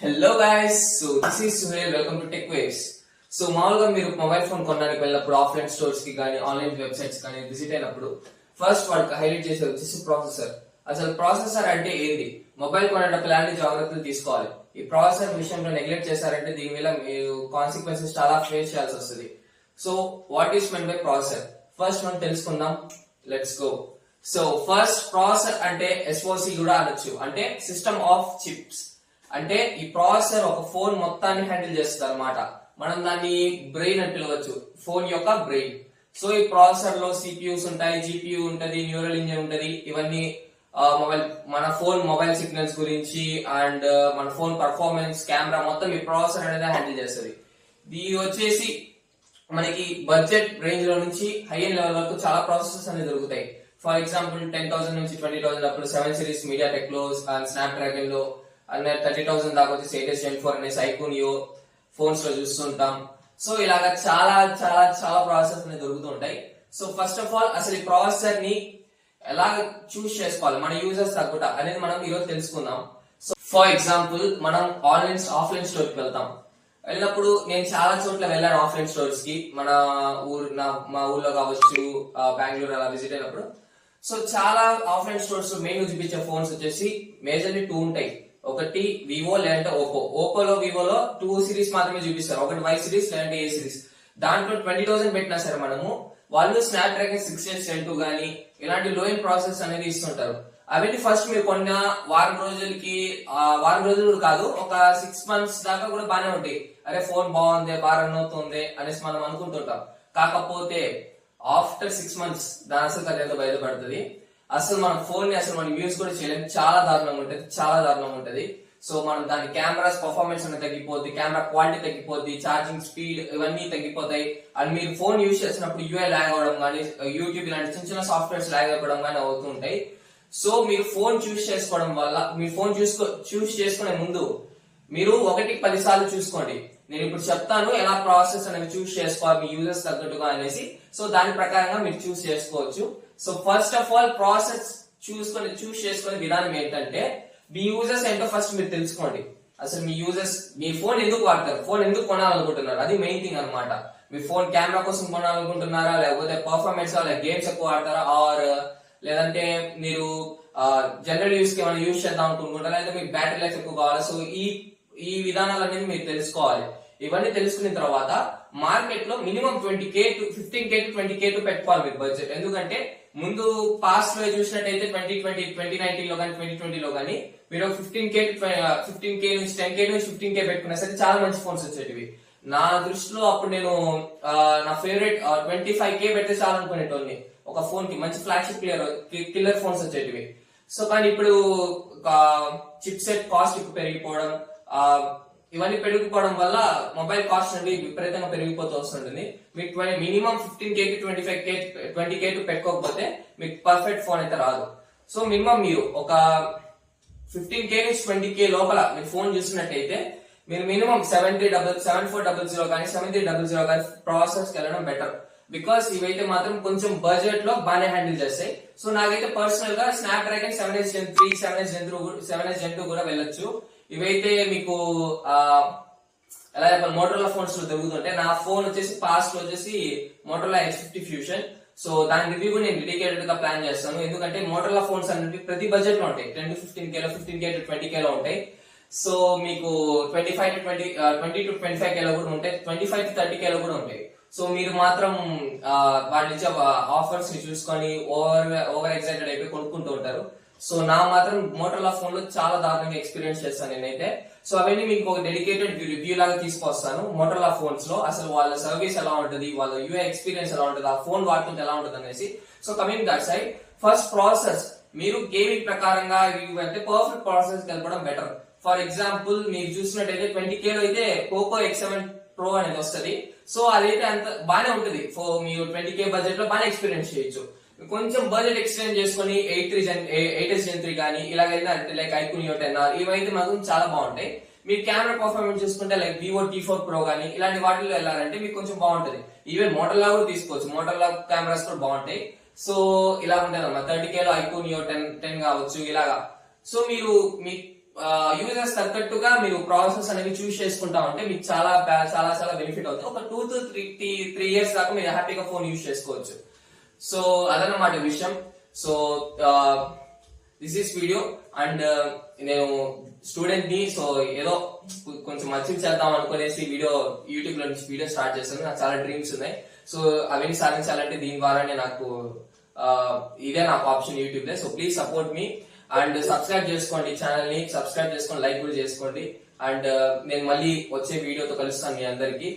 Hello guys, so this is Suhail. Welcome to tech waves. So మామూలుగా మీరు mobile phone కొనడానికి వెళ్ళినప్పుడు ఆఫ్లైన్ స్టోర్స్ కి కానీ ఆన్లైన్ వెబ్సైట్స్ కానీ విజిట్ అయినప్పుడు ఫస్ట్ వాళ్ళకి హైలైట్ చేసేది వచ్చేసి ప్రాసెసర్. అసలు ప్రాసెసర్ అంటే ఏంటి? మొబైల్ కొనేటప్పుడు ఎలాంటి జాగ్రత్తలు తీసుకోవాలి? ఈ ప్రాసెసర్ విషయంలో నెగ్లెక్ట్ చేశారంటే దీని వల్ల మీరు కాన్సిక్వెన్సెస్ చాలా ఫేస్ చేయాల్సి వస్తుంది. So what is men by processor? First మనం తెలుసుకుందాం. Let's go. So first processor అంటే ఎస్ఓసి కూడా అనొచ్చు, అంటే సిస్టమ్ ఆఫ్ చిప్స్. అంటే ఈ ప్రాసెసర్ ఒక ఫోన్ మొత్తాన్ని హ్యాండిల్ చేస్తుంది అనమాట. మనం దాన్ని బ్రెయిన్ అని పిలవచ్చు, ఫోన్ యొక్క బ్రెయిన్. సో ఈ ప్రాసెసర్ లో సిపియూస్ ఉంటాయి, జిపియూ ఉంటది, న్యూరల్ ఇంజిన్ ఉంటది. ఇవన్నీ మన ఫోన్ మొబైల్ సిగ్నల్స్ గురించి అండ్ మన ఫోన్ పర్ఫార్మెన్స్, కెమెరా మొత్తం ఈ ప్రాసెసర్ అనేది హ్యాండిల్ చేస్తుంది. ఇది వచ్చేసి మనకి బడ్జెట్ రేంజ్ లో నుంచి హై ఎండ్ లెవెల్ వరకు చాలా ప్రాసెసర్స్ అనేది దొరుకుతాయి. ఫర్ ఎగ్జాంపుల్ 10,000 నుంచి 20,000 అప్పుడు 7 సిరీస్ మీడియా టెక్ లో అండ్ స్నాప్ డ్రాగన్ లో అండ్ 30,000 దాకా వచ్చేసి 8S Gen 4 అనేసి ఐకోనియో ఫోన్స్ లో చూస్తుంటాం. సో ఇలాగా చాలా చాలా చాలా ప్రాసెసర్స్ అనేది దొరుకుతుంటాయి. సో ఫస్ట్ ఆఫ్ ఆల్ అసలు ఈ ప్రాసెసర్ ని ఎలా చూస్ చేసుకోవాలి, మన యూజర్స్ తగ్గట అనేది మనం ఈరోజు తెలుసుకుందాం. సో ఫర్ ఎగ్జాంపుల్ మనం ఆఫ్లైన్ స్టోర్ కి వెళ్తాం. వెళ్ళినప్పుడు నేను చాలా చోట్ల వెళ్ళాను ఆఫ్లైన్ స్టోర్స్ కి. మా ఊర్లో కావచ్చు, బెంగళూరు అలా విజిట్ అయినప్పుడు. సో చాలా ఆఫ్లైన్ స్టోర్స్ మెయిన్ చూపించే ఫోన్స్ వచ్చేసి మేజర్లీ 2 ఉంటాయి. ఒకటి వివో లేదంటే ఓపోలో వివోలో 2 సిరీస్ మాత్రమే చూపిస్తారు. ఒకటి వై సిరీస్ లేదంటే ఏ సిరీస్. దాంట్లో 20,000 పెట్టినా సరే మనము వాళ్ళు స్నాప్ డ్రాగన్ 6S Gen 2 గానీ ఇలాంటి లో ఎండ్ ప్రాసెస్ అనేది ఇస్తుంటారు. అవన్నీ ఫస్ట్ మీరు కొన్న వారం రోజులు కాదు, ఒక 6 months దాకా కూడా బాగానే ఉంటాయి. అరే ఫోన్ బాగుంది, బాగా రన్ అవుతుంది అనేసి మనం అనుకుంటుంటాం. కాకపోతే ఆఫ్టర్ 6 months దాని అసలు కథ బయటపడుతుంది. అసలు మన ఫోన్ ని అసలు మనం యూజ్ కూడా చేయలేము. చాలా దారుణంగా ఉంటది. సో మనం దాని కెమెరాస్ పర్ఫార్మెన్స్ అనేది తగ్గిపోద్ది, కెమెరా క్వాలిటీ తగ్గిపోద్ది, ఛార్జింగ్ స్పీడ్ ఇవన్నీ తగ్గిపోతాయి. అండ్ మీరు ఫోన్ యూజ్ చేసినప్పుడు యూఐ లాగ్ అవ్వడం కానీ, యూట్యూబ్ ఇలాంటి చిన్న చిన్న సాఫ్ట్వేర్స్ లాగ్ అవ్వడం కానీ అవుతుంటాయి. సో మీరు ఫోన్ చూస్ చేసుకోవడం వల్ల, మీరు ఫోన్ చూస్ చేసుకునే ముందు మీరు 1-10 సార్లు చూసుకోండి. నేను ఇప్పుడు చెప్తాను ఎలా ప్రాసెస్ అనేది చూస్ చేసుకోవాలి మీ యూజర్స్ తగ్గట్టుగా అనేసి. సో దాని ప్రకారంగా మీరు చూస్ చేసుకోవచ్చు. So first of all process choose చేసుకునే విధానం ఏంటంటే, మీ యూజర్స్ ఏంటో ఫస్ట్ మీరు తెలుసుకోండి. అసలు మీ యూజర్స్ మీ ఫోన్ ఎందుకు వాడతారు, ఫోన్ ఎందుకు కొనాలనుకుంటున్నారు, అది మెయిన్ థింగ్ అనమాట. మీ ఫోన్ కెమెరా కోసం కొనాలనుకుంటున్నారా, లేకపోతే పర్ఫార్మెన్స్ గేమ్స్ ఎక్కువ ఆడతారా, ఆర్ లేదంటే మీరు జనరల్ యూస్ కి ఏమైనా యూజ్ చేద్దాం అనుకుంటున్నారా, లేదా మీకు బ్యాటరీ లైఫ్ ఎక్కువ కావాలా. సో ఈ విధానాలు అనేది మీరు తెలుసుకోవాలి. ఇవన్నీ తెలుసుకున్న తర్వాత మార్కెట్ లో minimum 20K to 15K to 20K to పెట్టుకోవాలి మీరు బడ్జెట్. ఎందుకంటే ముందు పాస్ట్ లో చూసినట్టయితే 2019 లో కానీ 2020 లో కానీ మీరు 15K నుంచి 10K నుంచి 15K పెట్టుకున్నా సరే చాలా మంచి ఫోన్స్ వచ్చేటివి. నా దృష్టిలో అప్పుడు నేను నా ఫేవరెట్ 25K పెడితే చాలా అనుకునేటోని ఒక ఫోన్ కి. మంచి ఫ్లాగ్షిప్ కిల్లర్ ఫోన్స్ వచ్చేటివి. సో కానీ ఇప్పుడు చిప్ సెట్ కాస్ట్ ఎక్కువ పెరిగిపోవడం, ఇవన్నీ పెరిగిపోవడం వల్ల మొబైల్ కాస్ట్ అనేది విపరీతంగా పెరిగిపోతూ వస్తుంటుంది. మీకు minimum 15K to 20K to పెట్టుకోకపోతే మీకు పర్ఫెక్ట్ ఫోన్ అయితే రాదు. సో మినిమం మీరు ఒక 15K నుంచి 20K లోపల మీరు ఫోన్ చూసినట్టయితే మీరు మినిమం 7400 కానీ 7300 కానీ ప్రాసెస్ కి వెళ్ళడం బెటర్. బికాస్ ఇవైతే మాత్రం కొంచెం బడ్జెట్ లో బాగానే హ్యాండిల్ చేస్తాయి. సో నాకైతే పర్సనల్ గా snap dragon 7S Gen 3, 7S Gen 2 కూడా వెళ్ళొచ్చు. ఇవైతే మీకు ఎలా చెప్పాలి, మోటరోలా ఫోన్స్ లో దొరుకుతుంటాయి. నా ఫోన్ వచ్చేసి పాస్ట్ లో వచ్చేసి మోటరోలా X50 ఫ్యూషన్. సో దాని రివ్యూ కూడా నేను డెడికేటెడ్ గా ప్లాన్ చేస్తాను. ఎందుకంటే మోటరోలా ఫోన్స్ అనేవి ప్రతి బడ్జెట్ లో ఉంటాయి. 10 to 15K లో, 15K to 20K లో ఉంటాయి. సో మీకు 20 to 25K లో కూడా ఉంటాయి, 25 to 30K లో కూడా ఉంటాయి. సో మీరు మాత్రం వాటి నుంచి ఆఫర్స్ ని చూసుకొని ఓవర్ ఎక్సైటెడ్ అయిపోయి కొనుక్కుంటూ ఉంటారు. సో నా మాత్రం మోటరోలా ఫోన్ లో చాలా దారుణంగా ఎక్స్పీరియన్స్ చేస్తాను నేనైతే. సో అవన్నీ మీకు ఒక డెడికేటెడ్ రివ్యూ లాగా తీసుకొస్తాను. మోటరోలా ఫోన్స్ లో అసలు వాళ్ళ సర్వీస్ ఎలా ఉంటుంది, వాళ్ళ యూఐ ఎక్స్పీరియన్స్ ఎలా ఉంటుంది, ఆ ఫోన్ వాడుతుంటే ఎలా ఉంటుంది అనేసి. So coming that side, first process మీరు గేమింగ్ ప్రకారంగా అంటే పర్ఫెక్ట్ ప్రాసెస్ కలపడం బెటర్. ఫర్ ఎగ్జాంపుల్ మీరు చూసినట్టయితే 20K లో అయితే పోకో X7 Pro అనేది వస్తుంది. సో అదైతే అంత బాగానే ఉంటుంది. మీరు 20K బడ్జెట్ లో బాగా ఎక్స్పీరియన్స్ చేయొచ్చు. కొంచెం బడ్జెట్ ఎక్స్టెండ్ చేసుకుని 8S Gen 3 కానీ ఇలాగ వెళ్ళారంటే లైక్ ఐకోనియో 10R ఇవైతే మాత్రం చాలా బాగుంటాయి. మీరు కెమెరా పర్ఫార్మెన్స్ చూసుకుంటే లైక్ వివో T4 Pro కానీ ఇలాంటి వాటిలో వెళ్ళారంటే మీకు కొంచెం బాగుంటది. ఈవెన్ మోటరోలా కూడా తీసుకోవచ్చు, మోటరోలా కెమెరాస్ కూడా బాగుంటాయి. సో ఇలా ఉంటాయి అన్నమాట. 30K లో ఐకోనియో 10 కావచ్చు ఇలాగా. సో మీరు మీ యూజర్స్ తగ్గట్టుగా మీరు ప్రాసెస్ అనేవి చూస్ చేసుకుంటా ఉంటే మీకు చాలా చాలా చాలా బెనిఫిట్ అవుతుంది. ఒక 2 to 3 ఇయర్స్ దాకా మీరు హ్యాపీగా ఫోన్ యూజ్ చేసుకోవచ్చు. సో అదన్నమాట విషయం. So this is video and నేను స్టూడెంట్ ని, సో ఏదో కొంచెం మంచిగా చేద్దాం అనుకునేసి యూట్యూబ్ లో నుంచి వీడియో స్టార్ట్ చేశాను. నాకు చాలా డ్రీమ్స్ ఉన్నాయి. సో అవన్నీ సాధించాలంటే దీని ద్వారానే నాకు ఇదే నాకు ఆప్షన్ యూట్యూబ్ లో. So please support me and subscribe చేసుకోండి ఛానల్ ని, సబ్స్క్రైబ్ చేసుకోండి, లైక్ కూడా చేసుకోండి. అండ్ నేను మళ్ళీ వచ్చే వీడియోతో కలుస్తాను మీ అందరికి.